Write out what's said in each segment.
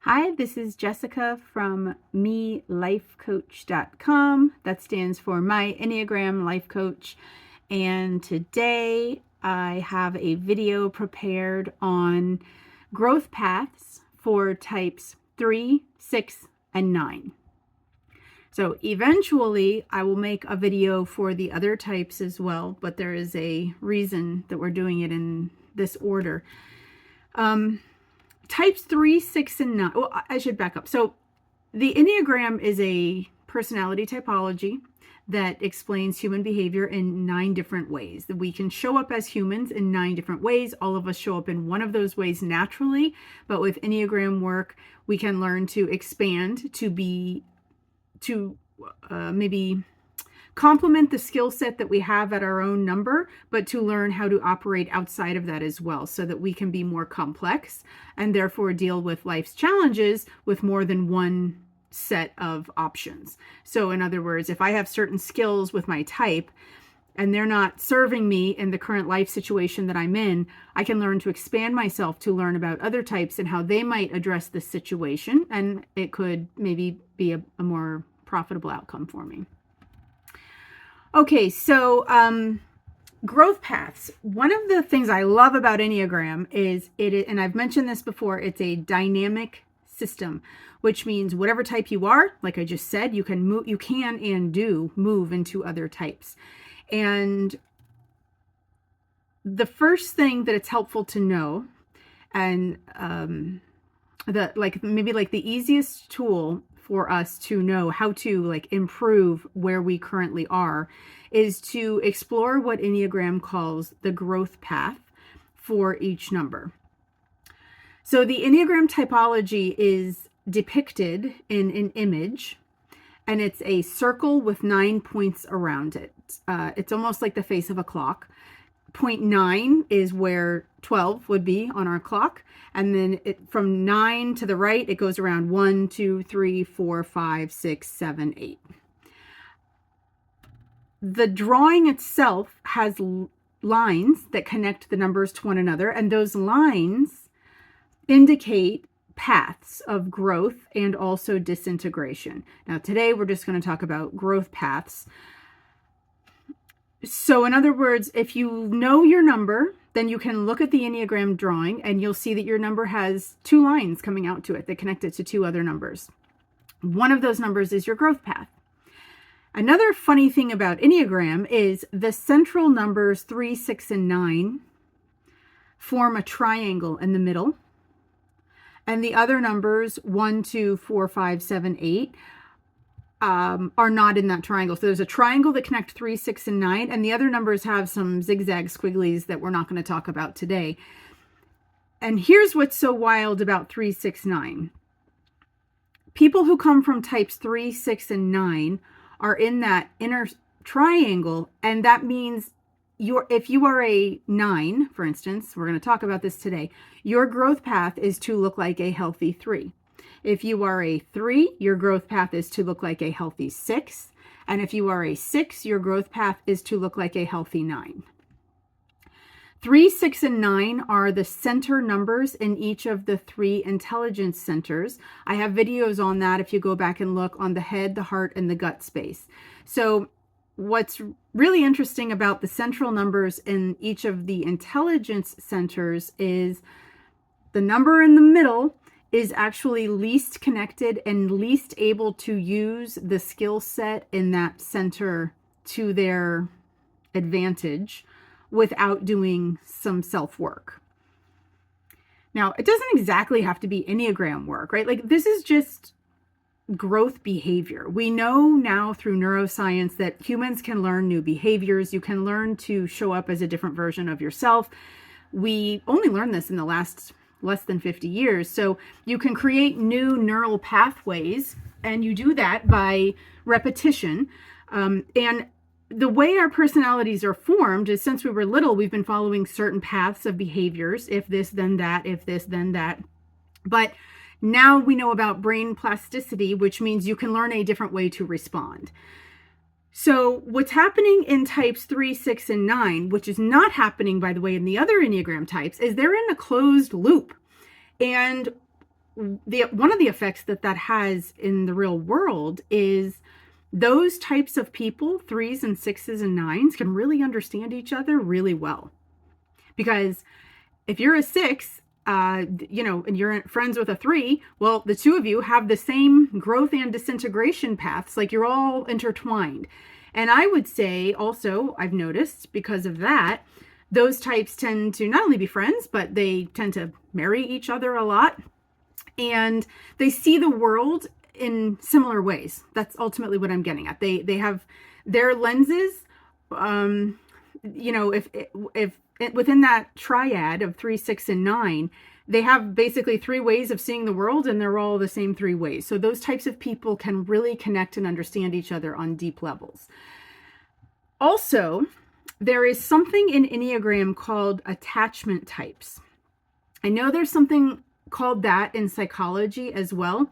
Hi, this is Jessica from melifecoach.com. That stands for My Enneagram Life Coach. And today I have a video prepared on growth paths for types 3, 6, and 9. So eventually I will make a video for the other types as well, but there is a reason that we're doing it in this order. Types 3, 6, and 9. Well, I should back up. So the Enneagram is a personality typology that explains human behavior in 9 different ways. That we can show up as humans in 9 different ways. All of us show up in one of those ways naturally, but with Enneagram work, we can learn to expand to maybe complement the skill set that we have at our own number, but to learn how to operate outside of that as well, so that we can be more complex and therefore deal with life's challenges with more than one set of options. So in other words, if I have certain skills with my type and they're not serving me in the current life situation that I'm in, I can learn to expand myself to learn about other types and how they might address this situation, and it could maybe be a more profitable outcome for me. Okay, so growth paths. One of the things I love about Enneagram is and I've mentioned this before, it's a dynamic system, which means whatever type you are, like I just said, you can and do move into other types. And the first thing that it's helpful to know, and the easiest tool for us to know how to improve where we currently are, is to explore what Enneagram calls the growth path for each number. So the Enneagram typology is depicted in an image, and it's a circle with 9 points around it. It's almost like the face of a clock. Point 9 is where 12 would be on our clock. And then from 9 to the right, it goes around 1, 2, 3, 4, 5, 6, 7, 8. The drawing itself has lines that connect the numbers to one another, and those lines indicate paths of growth and also disintegration. Now, today we're just going to talk about growth paths. So in other words, if you know your number, then you can look at the Enneagram drawing and you'll see that your number has 2 lines coming out to it that connect it to 2 other numbers. One of those numbers is your growth path. Another funny thing about Enneagram is the central numbers 3, 6, and 9 form a triangle in the middle. And the other numbers 1, 2, 4, 5, 7, 8 are not in that triangle. So there's a triangle that connect 3, 6, and 9, and the other numbers have some zigzag squigglies that we're not going to talk about today. And here's what's so wild about 3, 6, 9. People who come from types 3, 6, and 9 are in that inner triangle, and that means if you are a 9, for instance, we're going to talk about this today, your growth path is to look like a healthy 3. If you are a 3, your growth path is to look like a healthy 6. And if you are a 6, your growth path is to look like a healthy 9. 3, 6, and 9 are the center numbers in each of the 3 intelligence centers. I have videos on that if you go back and look on the head, the heart, and the gut space. So what's really interesting about the central numbers in each of the intelligence centers is the number in the middle is actually least connected and least able to use the skill set in that center to their advantage without doing some self-work. Now, it doesn't exactly have to be Enneagram work, right? Like, this is just growth behavior. We know now through neuroscience that humans can learn new behaviors. You can learn to show up as a different version of yourself. We only learned this in the last less than 50 years. So you can create new neural pathways, and you do that by repetition. And the way our personalities are formed is, since we were little, we've been following certain paths of behaviors. If this, then that. If this, then that. But now we know about brain plasticity, which means you can learn a different way to respond. So what's happening in types 3, 6, and 9, which is not happening, by the way, in the other Enneagram types, is they're in a closed loop. And one of the effects that has in the real world is those types of people, 3s and 6s and 9s, can really understand each other really well. Because if you're a 6, and you're friends with a 3, well, the two of you have the same growth and disintegration paths, like you're all intertwined. And I would say also, I've noticed because of that, those types tend to not only be friends, but they tend to marry each other a lot. And they see the world in similar ways. That's ultimately what I'm getting at. They have their lenses. If within that triad of 3, 6, and 9, they have basically 3 ways of seeing the world, and they're all the same 3 ways. So those types of people can really connect and understand each other on deep levels. Also, there is something in Enneagram called attachment types. I know there's something called that in psychology as well.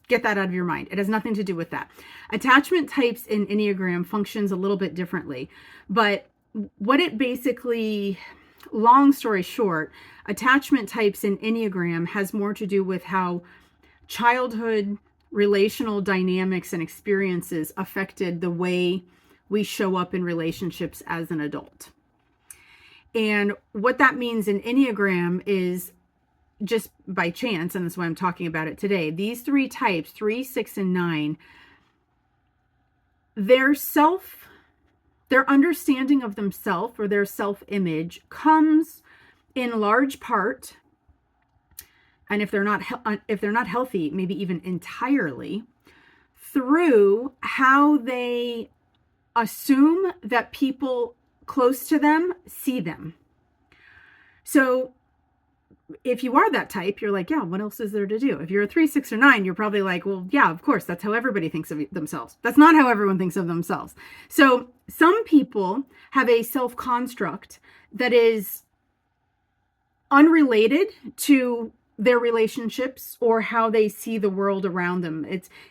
Get that out of your mind. It has nothing to do with that. Attachment types in Enneagram functions a little bit differently, but what it basically, long story short, attachment types in Enneagram has more to do with how childhood relational dynamics and experiences affected the way we show up in relationships as an adult. And what that means in Enneagram is, just by chance, and that's why I'm talking about it today, these 3 types, 3, 6, and 9, their understanding of themselves or their self-image comes in large part, and if they're not healthy, maybe even entirely, through how they assume that people close to them see them. So if you are that type, you're like, yeah, what else is there to do? If you're a 3, 6, or 9, you're probably like, well, yeah, of course, that's how everybody thinks of themselves. That's not how everyone thinks of themselves. So some people have a self-construct that is unrelated to their relationships or how they see the world around them.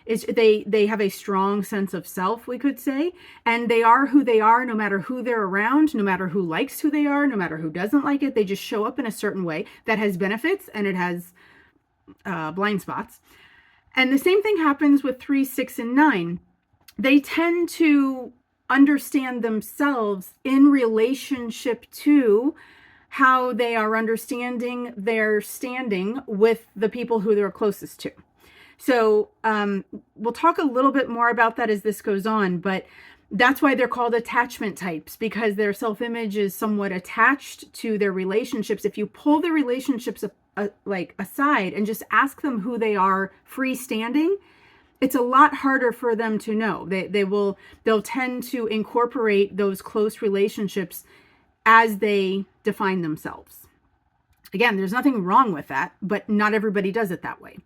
They have a strong sense of self, we could say, and they are who they are no matter who they're around, no matter who likes who they are, no matter who doesn't like it. They just show up in a certain way that has benefits and it has blind spots. And the same thing happens with 3, 6, and 9. They tend to understand themselves in relationship to how they are understanding their standing with the people who they're closest to. So we'll talk a little bit more about that as this goes on, but that's why they're called attachment types, because their self-image is somewhat attached to their relationships. If you pull the relationships aside and just ask them who they are freestanding, it's a lot harder for them to know. They'll tend to incorporate those close relationships as they define themselves. Again, there's nothing wrong with that, but not everybody does it that way.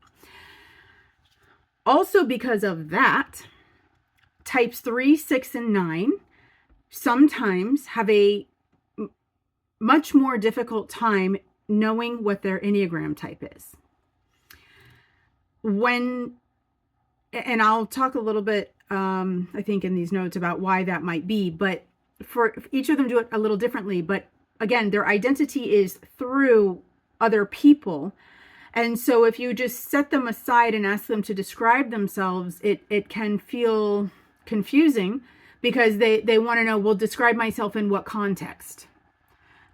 Also, because of that, types 3, 6, and 9 sometimes have a much more difficult time knowing what their Enneagram type is. And I'll talk a little bit, I think, in these notes about why that might be, but for each of them do it a little differently. But again, their identity is through other people. And so if you just set them aside and ask them to describe themselves, it can feel confusing because they want to know, well, describe myself in what context?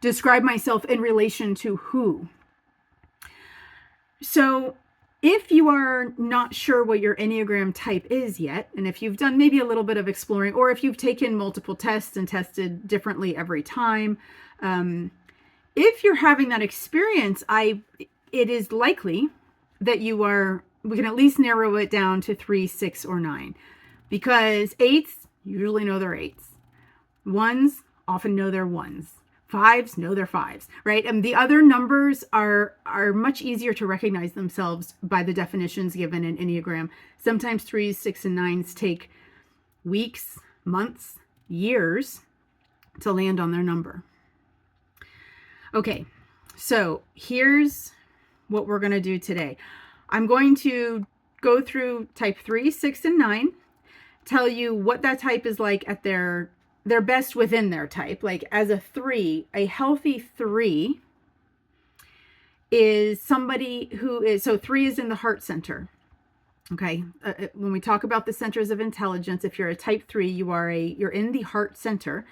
Describe myself in relation to who? So if you are not sure what your Enneagram type is yet, and if you've done maybe a little bit of exploring, or if you've taken multiple tests and tested differently every time, if you're having that experience, it is likely that we can at least narrow it down to 3, 6, or 9, because 8s usually know they're 8s. 1s often know they're 1s. 5s know they're 5s, right? And the other numbers are much easier to recognize themselves by the definitions given in Enneagram. Sometimes 3s, 6, and 9s take weeks, months, years to land on their number. Okay, so here's what we're going to do today. I'm going to go through type 3, 6, and 9, tell you what that type is like at their best within their type. Like as a 3, a healthy 3 is somebody who is, so 3 is in the heart center. Okay. When we talk about the centers of intelligence, if you're a type 3, you're in the heart center.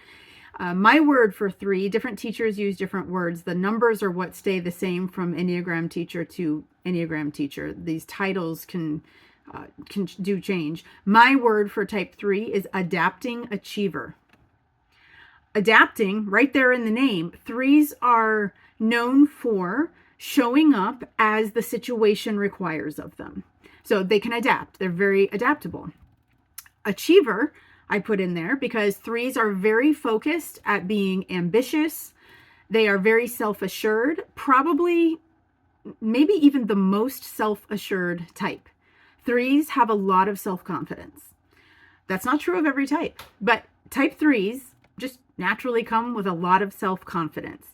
My word for 3, different teachers use different words. The numbers are what stay the same from Enneagram teacher to Enneagram teacher. These titles can do change. My word for type 3 is adapting achiever. Adapting, right there in the name. 3s are known for showing up as the situation requires of them. So they can adapt. They're very adaptable. Achiever, I put in there because 3s are very focused at being ambitious. They are very self-assured, probably maybe even the most self-assured type. 3s have a lot of self-confidence. That's not true of every type, but type 3s just naturally come with a lot of self-confidence.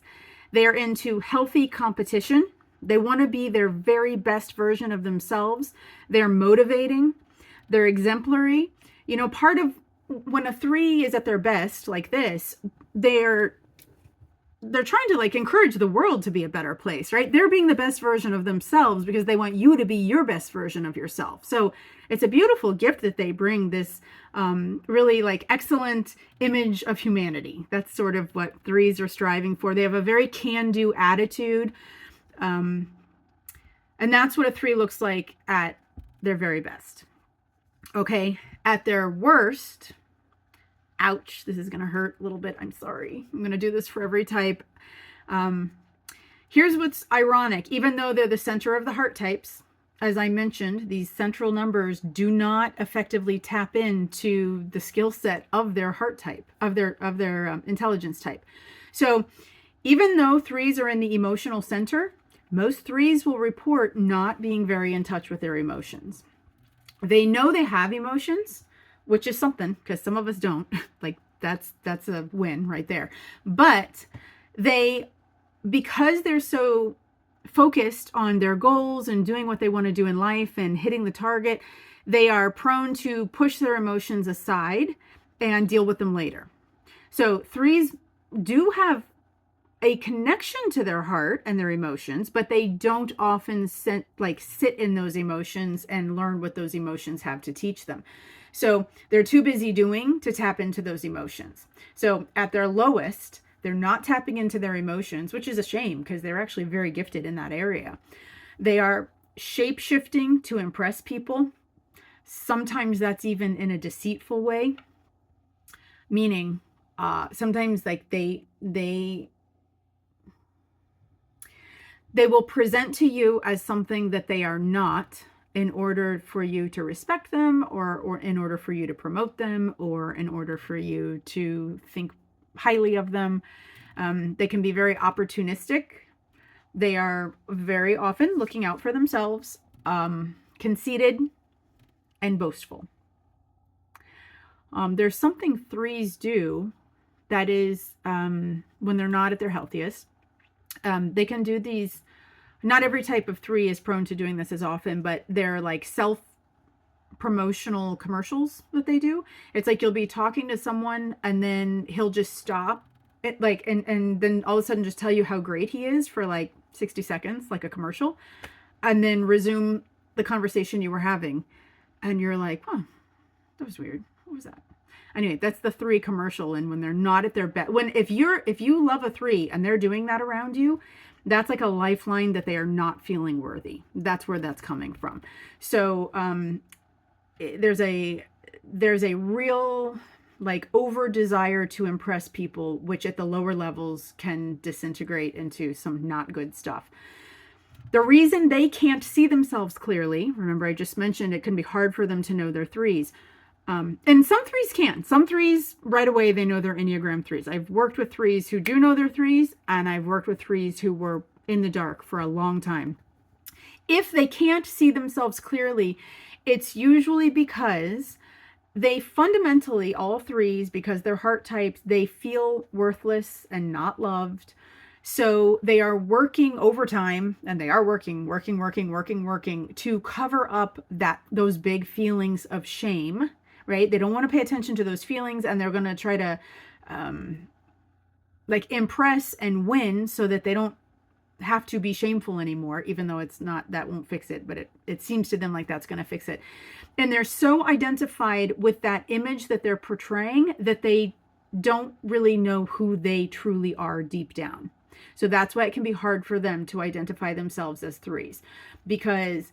They're into healthy competition. They want to be their very best version of themselves. They're motivating. They're exemplary. You know, part of when a 3 is at their best like this, they're trying to like encourage the world to be a better place, right? They're being the best version of themselves because they want you to be your best version of yourself. So it's a beautiful gift that they bring, this really like excellent image of humanity. That's sort of what 3s are striving for. They have a very can-do attitude. And that's what a 3 looks like at their very best. Okay, at their worst, ouch, this is going to hurt a little bit. I'm sorry. I'm going to do this for every type. Here's what's ironic. Even though they're the center of the heart types, as I mentioned, these central numbers do not effectively tap into the skill set of their heart type, of their intelligence type. So even though 3s are in the emotional center, most 3s will report not being very in touch with their emotions. They know they have emotions, which is something because some of us don't. Like that's a win right there. But because they're so focused on their goals and doing what they want to do in life and hitting the target, they are prone to push their emotions aside and deal with them later. So 3s do have a connection to their heart and their emotions, but they don't often sit in those emotions and learn what those emotions have to teach them. So they're too busy doing to tap into those emotions. So at their lowest, they're not tapping into their emotions, which is a shame because they're actually very gifted in that area. They are shape-shifting to impress people. Sometimes that's even in a deceitful way, meaning sometimes like they will present to you as something that they are not in order for you to respect them, or in order for you to promote them, or in order for you to think highly of them. They can be very opportunistic. They are very often looking out for themselves, conceited, and boastful. There's something 3s do that is when they're not at their healthiest. They can do these. Not every type of 3 is prone to doing this as often, but they're like self-promotional commercials that they do. It's like you'll be talking to someone and then he'll just stop it, like, and then all of a sudden just tell you how great he is for like 60 seconds, like a commercial, and then resume the conversation you were having. And you're like, huh, that was weird. What was that? Anyway, that's the 3 commercial. And when they're not at their best, if you love a 3 and they're doing that around you, that's like a lifeline that they are not feeling worthy. That's where that's coming from. So there's a real like over desire to impress people, which at the lower levels can disintegrate into some not good stuff. The reason they can't see themselves clearly, remember I just mentioned it can be hard for them to know their 3s. And some 3s can. Some 3s right away, they know they're Enneagram 3s. I've worked with 3s who do know they're 3s, and I've worked with 3s who were in the dark for a long time. If they can't see themselves clearly, it's usually because they fundamentally, all 3s, because they're heart types, they feel worthless and not loved. So they are working overtime, and they are working to cover up those big feelings of shame. Right? They don't want to pay attention to those feelings, and they're going to try to like impress and win so that they don't have to be shameful anymore, even though it's not, that won't fix it, but it seems to them like that's going to fix it. And they're so identified with that image that they're portraying that they don't really know who they truly are deep down. So that's why it can be hard for them to identify themselves as threes, because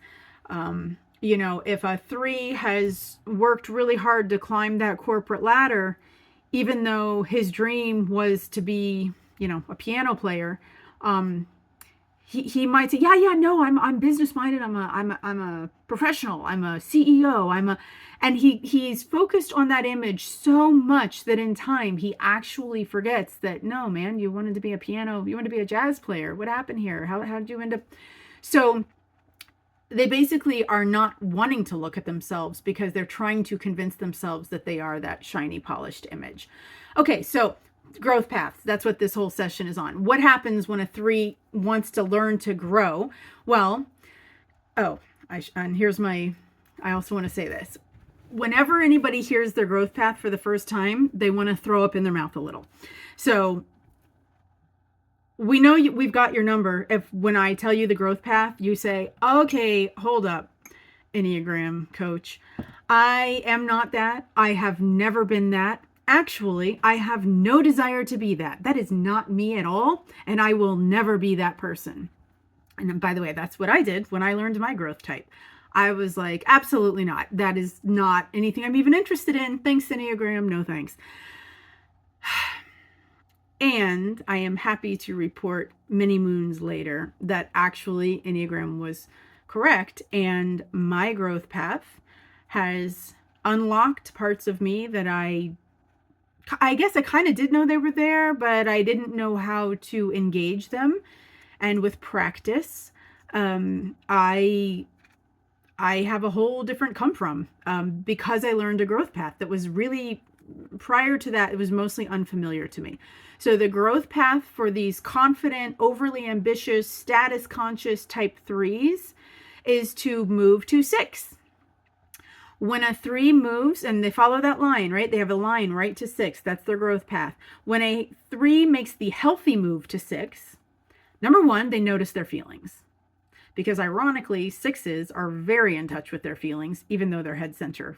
if a three has worked really hard to climb that corporate ladder, even though his dream was to be, a piano player, he might say, yeah, no, I'm business minded. I'm a professional. I'm a CEO. And he's focused on that image so much that in time he actually forgets that, no, man, you wanted to be you wanted to be a jazz player. What happened here? How did you end up? So they basically are not wanting to look at themselves because they're trying to convince themselves that they are that shiny, polished image. Okay, so growth paths. That's what this whole session is on. What happens when a three wants to learn to grow? Well, and here's I also want to say this. Whenever anybody hears their growth path for the first time, they want to throw up in their mouth a little. So we know we've got your number. If when I tell you the growth path, you say, okay, hold up, Enneagram coach. I am not that. I have never been that. Actually, I have no desire to be that. That is not me at all. And I will never be that person. And then, by the way, that's what I did when I learned my growth type. I was like, absolutely not. That is not anything I'm even interested in. Thanks, Enneagram. No thanks. And I am happy to report many moons later that actually Enneagram was correct. And my growth path has unlocked parts of me that I guess I kind of did know they were there, but I didn't know how to engage them. And with practice, I have a whole different come from because I learned a growth path that was really, prior to that, it was mostly unfamiliar to me. So the growth path for these confident, overly ambitious, status conscious type threes is to move to 6. When a 3 moves, and they follow that line, right? They have a line right to 6. That's their growth path. When a 3 makes the healthy move to 6, number 1, they notice their feelings. Because ironically, 6s are very in touch with their feelings, even though they're head center.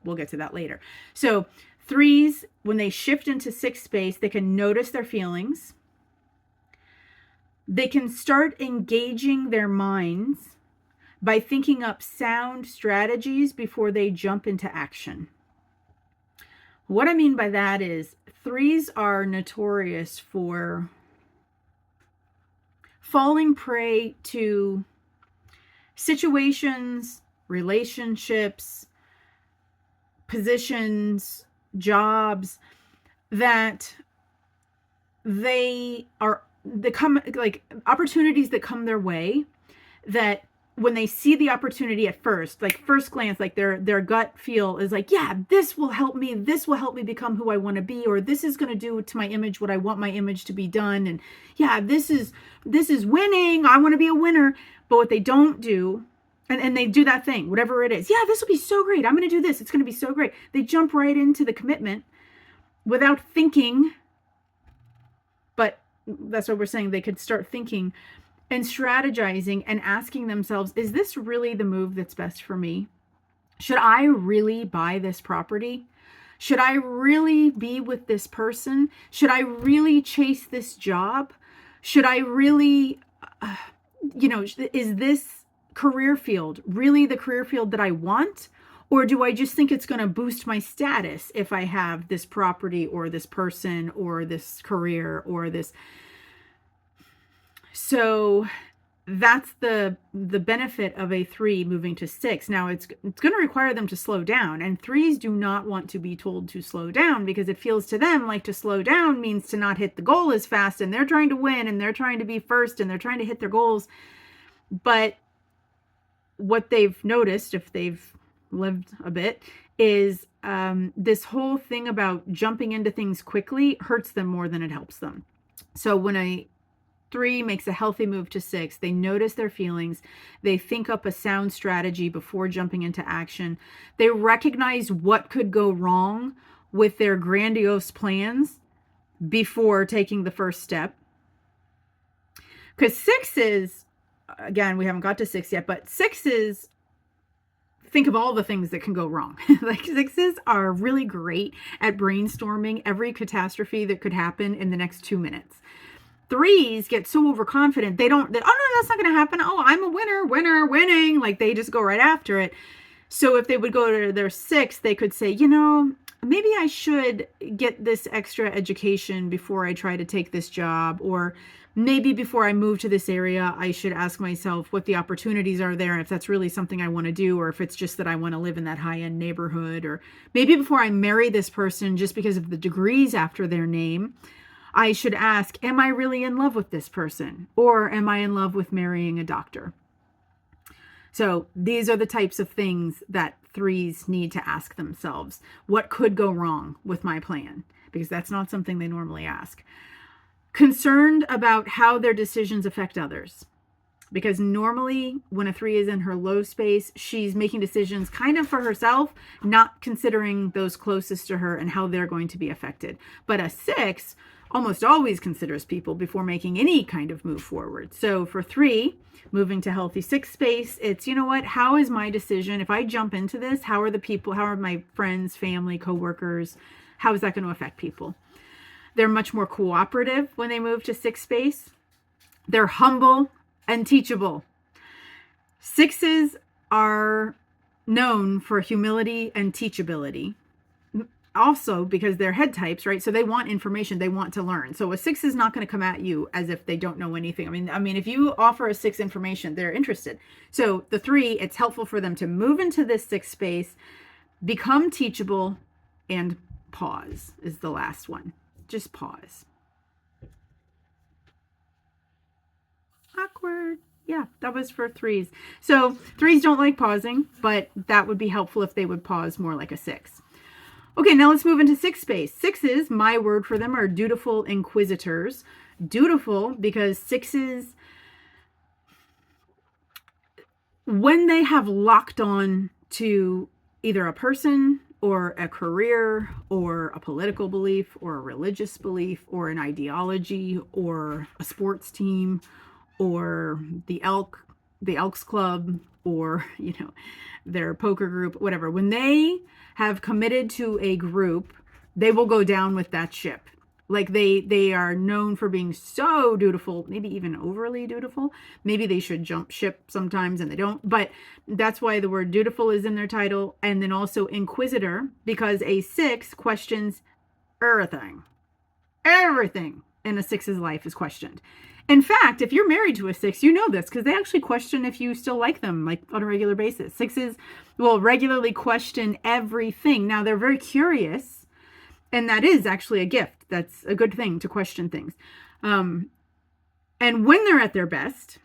We'll get to that later. So 3s, when they shift into 6 space, they can notice their feelings. They can start engaging their minds by thinking up sound strategies before they jump into action. What I mean by that is 3s are notorious for falling prey to situations, relationships, positions, jobs that opportunities that come their way, that when they see the opportunity at first, like first glance, like their gut feel is like, yeah, this will help me become who I want to be, or this is going to do to my image what I want my image to be done, and yeah, this is winning, I want to be a winner. But what they don't do, and they do that thing, whatever it is, yeah, this will be so great, I'm going to do this, it's going to be so great. They jump right into the commitment without thinking. But that's what we're saying, they could start thinking and strategizing and asking themselves, is this really the move that's best for me? Should I really buy this property? Should I really be with this person? Should I really chase this job? Should I really, is this career field really the career field that I want? Or do I just think it's going to boost my status if I have this property or this person or this career or this? So that's the benefit of a 3 moving to 6. Now it's going to require them to slow down, and 3s do not want to be told to slow down, because it feels to them like to slow down means to not hit the goal as fast, and they're trying to win and they're trying to be first and they're trying to hit their goals. But what they've noticed, if they've lived a bit, is this whole thing about jumping into things quickly hurts them more than it helps them. So when a 3 makes a healthy move to 6, they notice their feelings, they think up a sound strategy before jumping into action, they recognize what could go wrong with their grandiose plans before taking the first step. Because sixes, again, we haven't got to six yet, but sixes think of all the things that can go wrong. Like sixes are really great at brainstorming every catastrophe that could happen in the next 2 minutes. Threes get so overconfident. Oh no, that's not going to happen. Oh, I'm a winner, winning. Like they just go right after it. So if they would go to their six, they could say, maybe I should get this extra education before I try to take this job, or maybe before I move to this area, I should ask myself what the opportunities are there, and if that's really something I want to do, or if it's just that I want to live in that high-end neighborhood, or maybe before I marry this person, just because of the degrees after their name, I should ask, am I really in love with this person, or am I in love with marrying a doctor? So these are the types of things that threes need to ask themselves. What could go wrong with my plan? Because that's not something they normally ask. Concerned about how their decisions affect others. Because normally when a three is in her low space, she's making decisions kind of for herself, not considering those closest to her and how they're going to be affected. But a six almost always considers people before making any kind of move forward. So for three, moving to healthy six space, it's, how is my decision? If I jump into this, how are my friends, family, coworkers, how is that going to affect people? They're much more cooperative when they move to six space. They're humble and teachable. Sixes are known for humility and teachability. Also because they're head types, right? So they want information, they want to learn. So a six is not going to come at you as if they don't know anything. I mean, if you offer a six information, they're interested. So the three, it's helpful for them to move into this six space, become teachable, and pause is the last one. Just pause. Awkward. Yeah, that was for threes. So threes don't like pausing, but that would be helpful if they would pause more like a six. Okay, now let's move into six space. Sixes, my word for them, are dutiful inquisitors. Dutiful because sixes, when they have locked on to either a person or a career or a political belief or a religious belief or an ideology or a sports team or the Elks Club or, their poker group, whatever. When they have committed to a group, they will go down with that ship. Like they are known for being so dutiful, maybe even overly dutiful. Maybe they should jump ship sometimes and they don't, but that's why the word dutiful is in their title. And then also inquisitor, because a six questions everything. Everything in a six's life is questioned. In fact, if you're married to a six, you know this because they actually question if you still like them, like on a regular basis. Sixes will regularly question everything. Now, they're very curious, and that is actually a gift. That's a good thing to question things. And when they're at their best,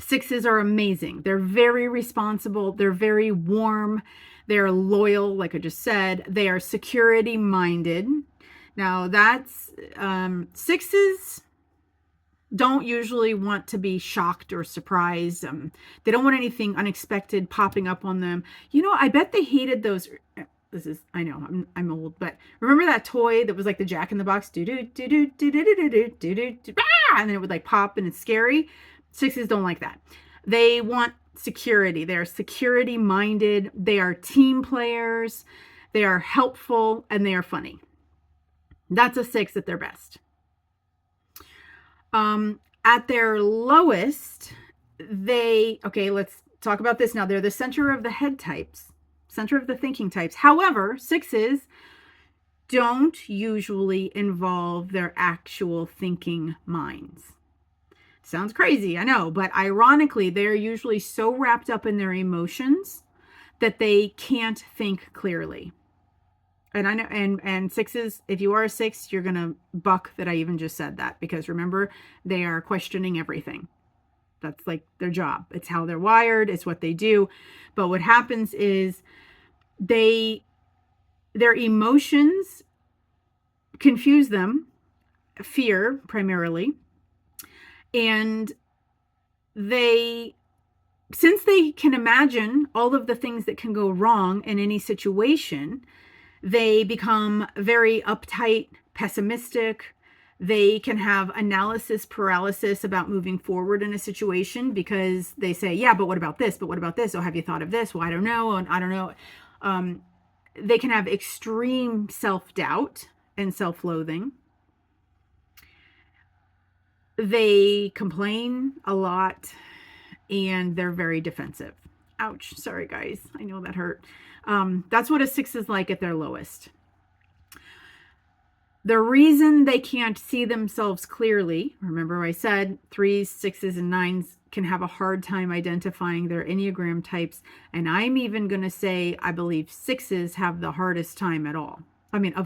sixes are amazing. They're very responsible. They're very warm. They're loyal, like I just said. They are security-minded. Now, that's sixes don't usually want to be shocked or surprised. They don't want anything unexpected popping up on them. I bet they hated those. I know I'm old, but remember that toy that was like the Jack in the Box, and then it would like pop and it's scary. Sixes don't like that. They want security. They're security minded. They are team players. They are helpful and they are funny. That's a six at their best. At their lowest, let's talk about this now. They're the center of the head types, center of the thinking types. However, sixes don't usually involve their actual thinking minds. Sounds crazy, I know, but ironically, they're usually so wrapped up in their emotions that they can't think clearly. And I know, and sixes, if you are a six, you're going to buck that I even just said that, because remember, they are questioning everything. That's like their job. It's how they're wired. It's what they do. But what happens is their emotions confuse them, fear primarily. And since they can imagine all of the things that can go wrong in any situation, they become very uptight, pessimistic. They can have analysis paralysis about moving forward in a situation because they say, yeah, but what about this? But what about this? Oh, have you thought of this? Well, I don't know. And I don't know. They can have extreme self-doubt and self-loathing. They complain a lot and they're very defensive. Ouch. Sorry, guys. I know that hurt. That's what a 6 is like at their lowest. The reason they can't see themselves clearly, remember I said 3s, 6s, and 9s can have a hard time identifying their Enneagram types. And I'm even going to say, I believe 6s have the hardest time of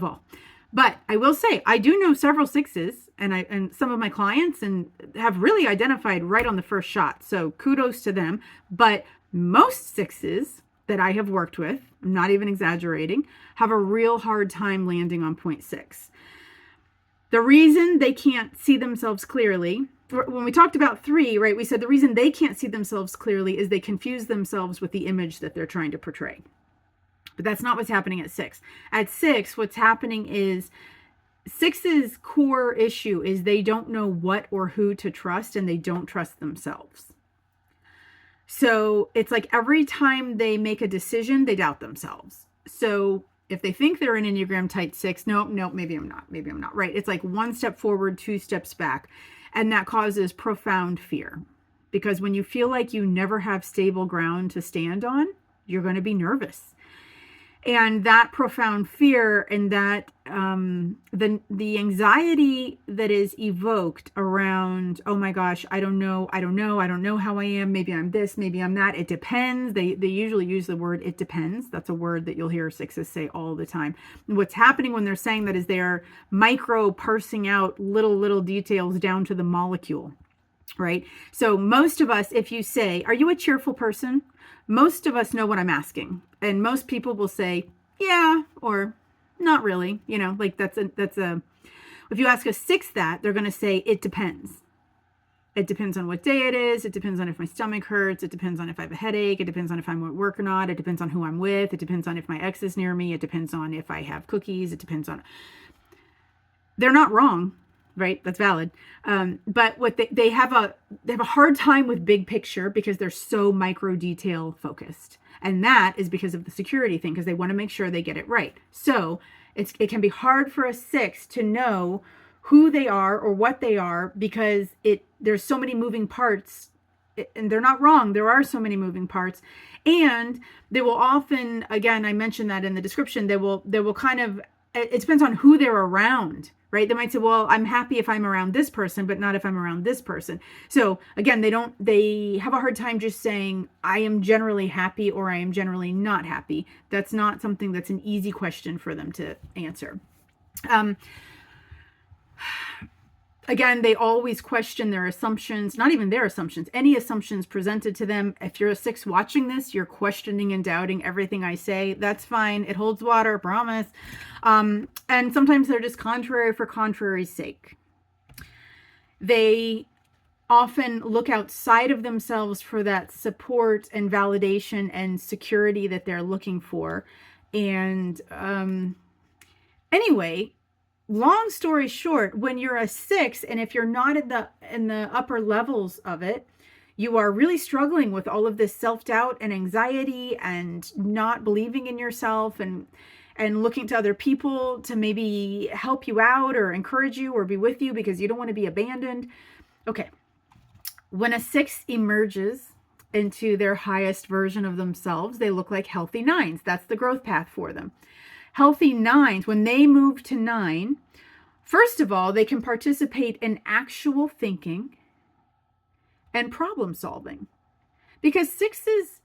all. But I will say, I do know several 6s and some of my clients and have really identified right on the first shot. So kudos to them. But most 6s that I have worked with, I'm not even exaggerating, have a real hard time landing on 0.6. The reason they can't see themselves clearly, when we talked about 3, right, we said the reason they can't see themselves clearly is they confuse themselves with the image that they're trying to portray. But that's not what's happening at 6. At 6, what's happening is 6's core issue is they don't know what or who to trust, and they don't trust themselves. So it's like every time they make a decision, they doubt themselves. So if they think they're an Enneagram type 6, nope, maybe I'm not, right? It's like 1 step forward, 2 steps back. And that causes profound fear. Because when you feel like you never have stable ground to stand on, you're going to be nervous. And that profound fear and that the anxiety that is evoked around, oh my gosh, I don't know how I am. Maybe I'm this, maybe I'm that. It depends. They usually use the word it depends. That's a word that you'll hear 6s say all the time. And what's happening when they're saying that is they're micro parsing out little details down to the molecule, right? So most of us, if you say, are you a cheerful person? Most of us know what I'm asking. And most people will say, yeah, or not really. Like that's a, if you ask a 6 that, they're going to say, it depends. It depends on what day it is. It depends on if my stomach hurts. It depends on if I have a headache. It depends on if I'm at work or not. It depends on who I'm with. It depends on if my ex is near me. It depends on if I have cookies. It depends on, they're not wrong. Right? That's valid. But what they have a hard time with big picture because they're so micro detail focused. And that is because of the security thing, because they want to make sure they get it right. So it can be hard for a 6 to know who they are or what they are because there's so many moving parts, and they're not wrong. There are so many moving parts. And they will often, again, I mentioned that in the description, they will kind of, it depends on who they're around. Right? They might say, well, I'm happy if I'm around this person, but not if I'm around this person. So again, they have a hard time just saying, I am generally happy or I am generally not happy. That's not something that's an easy question for them to answer. Again, they always question their assumptions, not even their assumptions, any assumptions presented to them. If you're a 6 watching this, you're questioning and doubting everything I say. That's fine. It holds water, promise. And sometimes they're just contrary for contrary's sake. They often look outside of themselves for that support and validation and security that they're looking for. And anyway, long story short, when you're a 6, and if you're not in the upper levels of it, you are really struggling with all of this self-doubt and anxiety and not believing in yourself and looking to other people to maybe help you out or encourage you or be with you because you don't want to be abandoned. Okay. When a 6 emerges into their highest version of themselves, they look like healthy 9s. That's the growth path for them. Healthy 9s, when they move to 9, first of all, they can participate in actual thinking and problem solving because 6s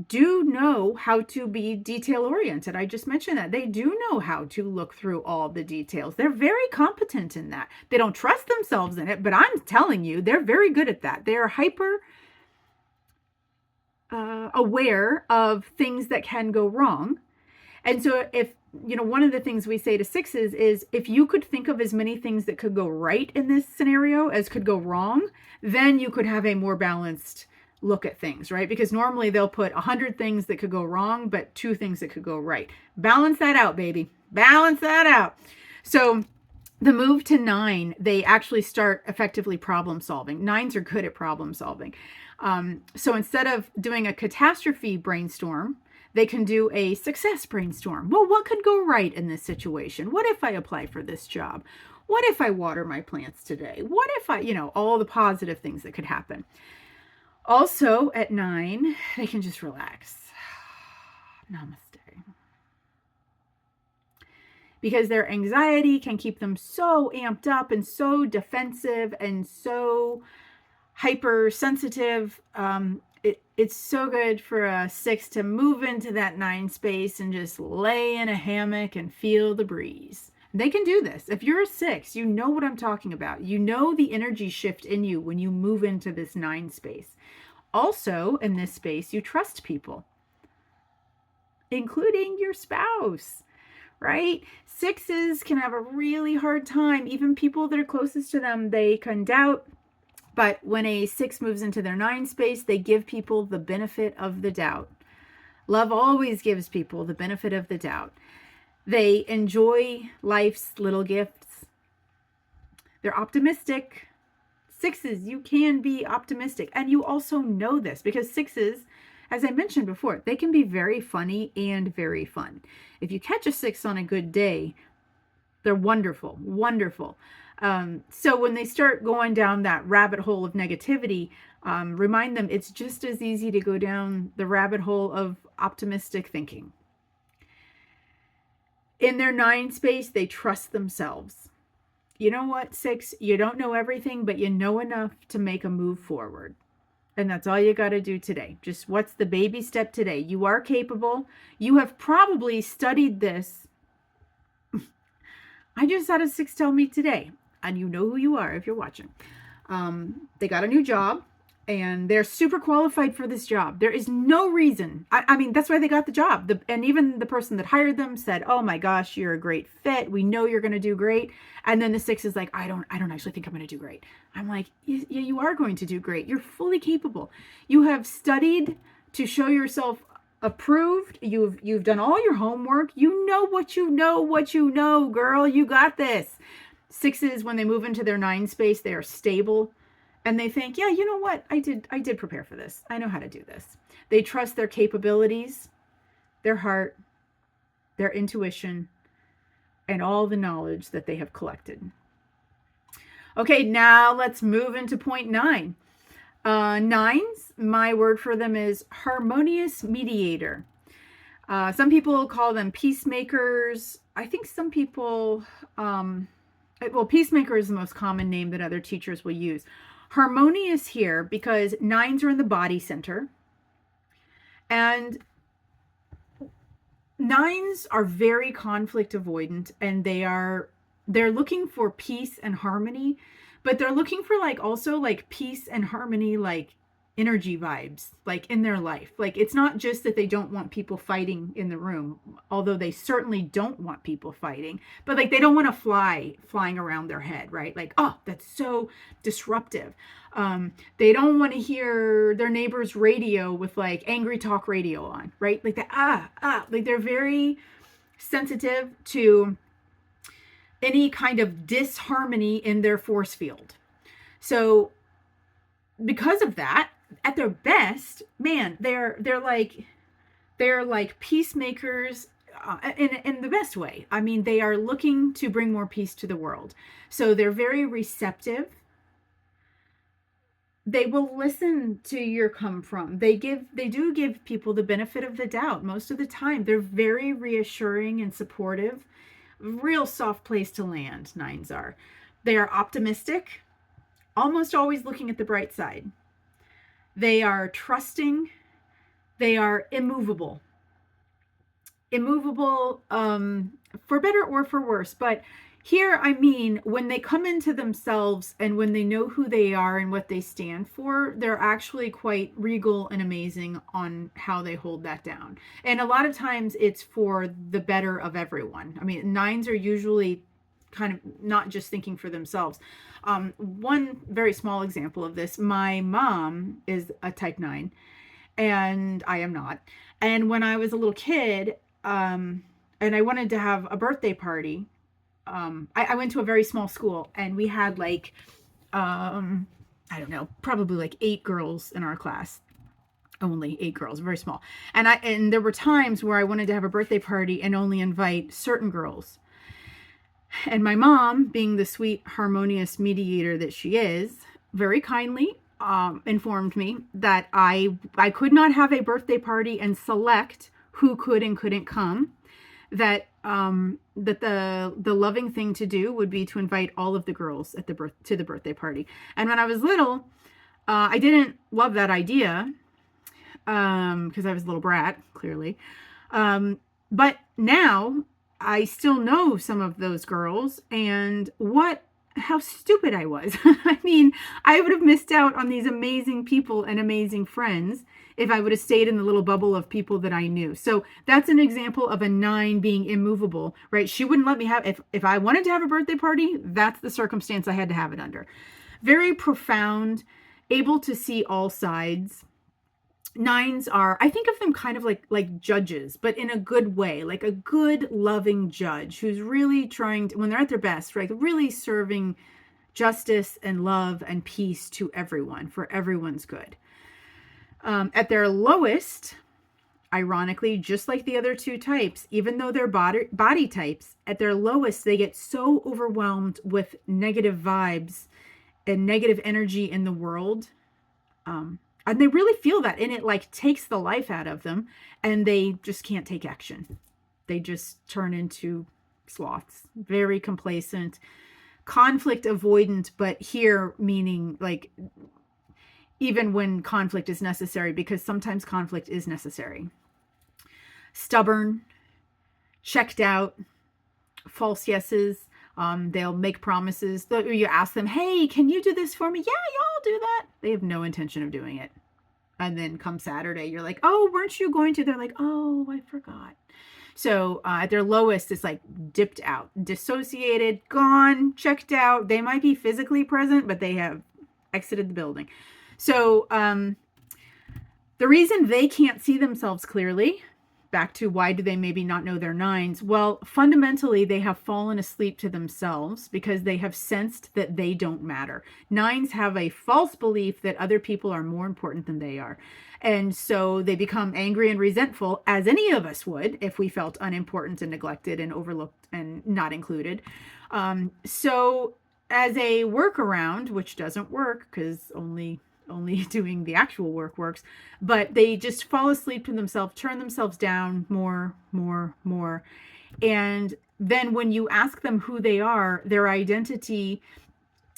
do know how to be detail oriented. I just mentioned that. They do know how to look through all the details. They're very competent in that. They don't trust themselves in it, but I'm telling you, they're very good at that. They're hyper aware of things that can go wrong. And so one of the things we say to 6s is if you could think of as many things that could go right in this scenario as could go wrong, then you could have a more balanced look at things, right? Because normally they'll put 100 things that could go wrong, but 2 things that could go right. Balance that out, baby. Balance that out. So The move to 9, they actually start effectively problem solving. 9s are good at problem solving. So instead of doing a catastrophe brainstorm, they can do a success brainstorm. Well, what could go right in this situation? What if I apply for this job? What if I water my plants today? What if I, all the positive things that could happen. Also, at 9, they can just relax. Namaste. Because their anxiety can keep them so amped up and so defensive and so hypersensitive. It's so good for a 6 to move into that 9 space and just lay in a hammock and feel the breeze. They can do this. If you're a 6, you know what I'm talking about. You know the energy shift in you when you move into this 9 space. Also, in this space, you trust people, including your spouse, right? 6s can have a really hard time. Even people that are closest to them, they can doubt. But when a 6 moves into their 9 space, they give people the benefit of the doubt. Love always gives people the benefit of the doubt. They enjoy life's little gifts. They're optimistic. 6s, you can be optimistic. And you also know this because 6s, as I mentioned before, they can be very funny and very fun. If you catch a 6 on a good day, they're wonderful, wonderful. So when they start going down that rabbit hole of negativity, remind them it's just as easy to go down the rabbit hole of optimistic thinking. In their 9 space, they trust themselves. You know what, 6, you don't know everything, but you know enough to make a move forward. And that's all you got to do today. Just what's the baby step today? You are capable. You have probably studied this. I just had a 6 tell me today, and you know who you are if you're watching. They got a new job, and they're super qualified for this job. There is no reason. I mean, that's why they got the job. And even the person that hired them said, "Oh my gosh, you're a great fit. We know you're going to do great." And then the 6 is like, "I don't actually think I'm going to do great." I'm like, "Yeah, you are going to do great. You're fully capable. You have studied to show yourself approved. You've done all your homework. You know what you know, girl. You got this." 6s, when they move into their 9 space, they are stable. And they think, yeah, you know what? I did prepare for this. I know how to do this. They trust their capabilities, their heart, their intuition, and all the knowledge that they have collected. Okay, now let's move into point 9. 9s, my word for them is harmonious mediator. Some people call them peacemakers. I think some people, peacemaker is the most common name that other teachers will use. Harmonious here because 9s are in the body center, and 9s are very conflict avoidant, and they're looking for peace and harmony, but they're looking for also peace and harmony, energy vibes, in their life. It's not just that they don't want people fighting in the room, although they certainly don't want people fighting, but they don't want to flying around their head, right? Oh, that's so disruptive. They don't want to hear their neighbor's radio with angry talk radio on, right? They're very sensitive to any kind of disharmony in their force field. So because of that, at their best, man, they're like peacemakers in the best way. I mean, they are looking to bring more peace to the world. So they're very receptive. They will listen to your come from. They do give people the benefit of the doubt most of the time. They're very reassuring and supportive. Real soft place to land, 9s are. They are optimistic, almost always looking at the bright side. They are trusting. They are immovable. Immovable, for better or for worse. But here, I mean, when they come into themselves and when they know who they are and what they stand for, they're actually quite regal and amazing on how they hold that down. And a lot of times it's for the better of everyone. I mean, 9s are usually kind of not just thinking for themselves. One very small example of this, my mom is a type 9 and I am not. And when I was a little kid, and I wanted to have a birthday party, I went to a very small school, and we had like, I don't know, probably like 8 girls in our class. Only 8 girls, very small. And there were times where I wanted to have a birthday party and only invite certain girls. And my mom, being the sweet, harmonious mediator that she is, very kindly informed me that I could not have a birthday party and select who could and couldn't come. That the loving thing to do would be to invite all of the girls at to the birthday party. And when I was little, I didn't love that idea because I was a little brat, clearly. But now I still know some of those girls, and how stupid I was. I mean, I would have missed out on these amazing people and amazing friends if I would have stayed in the little bubble of people that I knew. So that's an example of a 9 being immovable, right? She wouldn't let me have, if I wanted to have a birthday party, that's the circumstance I had to have it under. Very profound, able to see all sides. 9s are, I think of them kind of like judges, but in a good way, like a good loving judge who's really trying to, when they're at their best, right, really serving justice and love and peace to everyone for everyone's good. At their lowest, ironically, just like the other 2 types, even though they're body types, at their lowest, they get so overwhelmed with negative vibes and negative energy in the world. And they really feel that, and it like takes the life out of them, and they just can't take action. They just turn into sloths, very complacent, conflict avoidant, but here meaning like even when conflict is necessary, because sometimes conflict is necessary. Stubborn, checked out, false yeses. They'll make promises. You ask them, hey, can you do this for me? Yeah, I'll do that. They have no intention of doing it. And then come Saturday, you're like, oh, weren't you going to? They're like, oh, I forgot. So at their lowest, it's like dipped out, dissociated, gone, checked out. They might be physically present, but they have exited the building. So the reason they can't see themselves clearly, back to why do they maybe not know they're 9s? Well, fundamentally, they have fallen asleep to themselves because they have sensed that they don't matter. 9s have a false belief that other people are more important than they are. And so they become angry and resentful, as any of us would if we felt unimportant and neglected and overlooked and not included. So as a workaround, which doesn't work because only doing the actual work works, but they just fall asleep to themselves, turn themselves down more. And then when you ask them who they are, their identity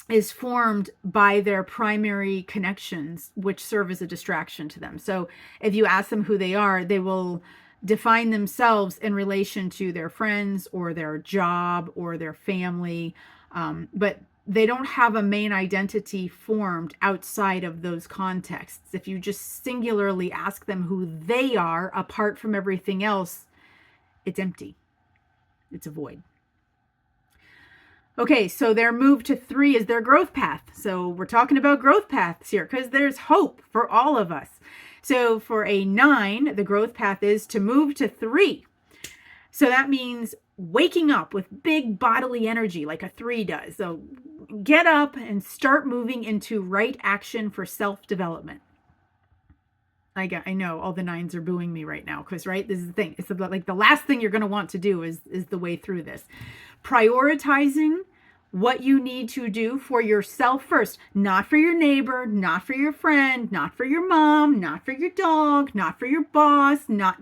is formed by their primary connections, which serve as a distraction to them. So if you ask them who they are, they will define themselves in relation to their friends or their job or their family, but they don't have a main identity formed outside of those contexts. If you just singularly ask them who they are apart from everything else, it's empty. It's a void. Okay, so their move to 3 is their growth path. So we're talking about growth paths here because there's hope for all of us. So for a 9, the growth path is to move to 3. So that means waking up with big bodily energy like a 3 does. So get up and start moving into right action for self-development. I know all the 9s are booing me right now because, right, this is the thing. It's like the last thing you're going to want to do is the way through this. Prioritizing what you need to do for yourself first, not for your neighbor, not for your friend, not for your mom, not for your dog, not for your boss, no,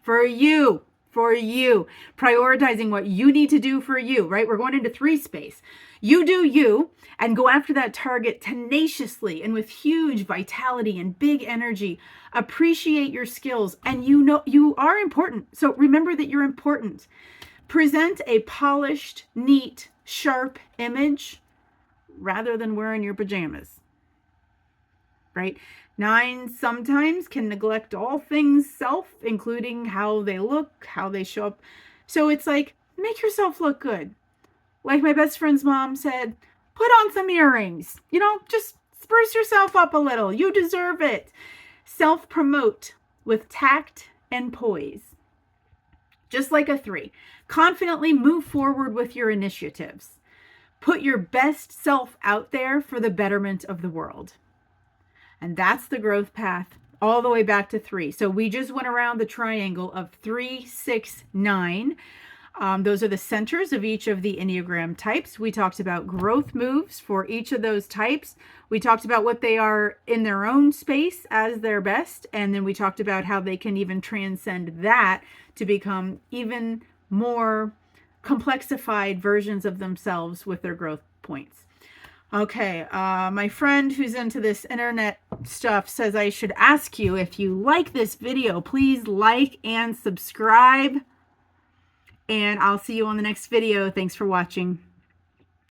for you. For you, prioritizing what you need to do for you, right? We're going into 3 space. You do you and go after that target tenaciously and with huge vitality and big energy. Appreciate your skills, and you know you are important. So remember that you're important. Present a polished, neat, sharp image rather than wearing your pajamas, right? 9 sometimes can neglect all things self, including how they look, how they show up. So it's like, make yourself look good. Like my best friend's mom said, put on some earrings. Just spruce yourself up a little. You deserve it. Self-promote with tact and poise. just like a 3. Confidently move forward with your initiatives. Put your best self out there for the betterment of the world. And that's the growth path all the way back to 3. So we just went around the triangle of 3, 6, 9. Those are the centers of each of the Enneagram types. We talked about growth moves for each of those types. We talked about what they are in their own space as their best. And then we talked about how they can even transcend that to become even more complexified versions of themselves with their growth points. Okay, my friend who's into this internet stuff says I should ask you, if you like this video, please like and subscribe. And I'll see you on the next video. Thanks for watching.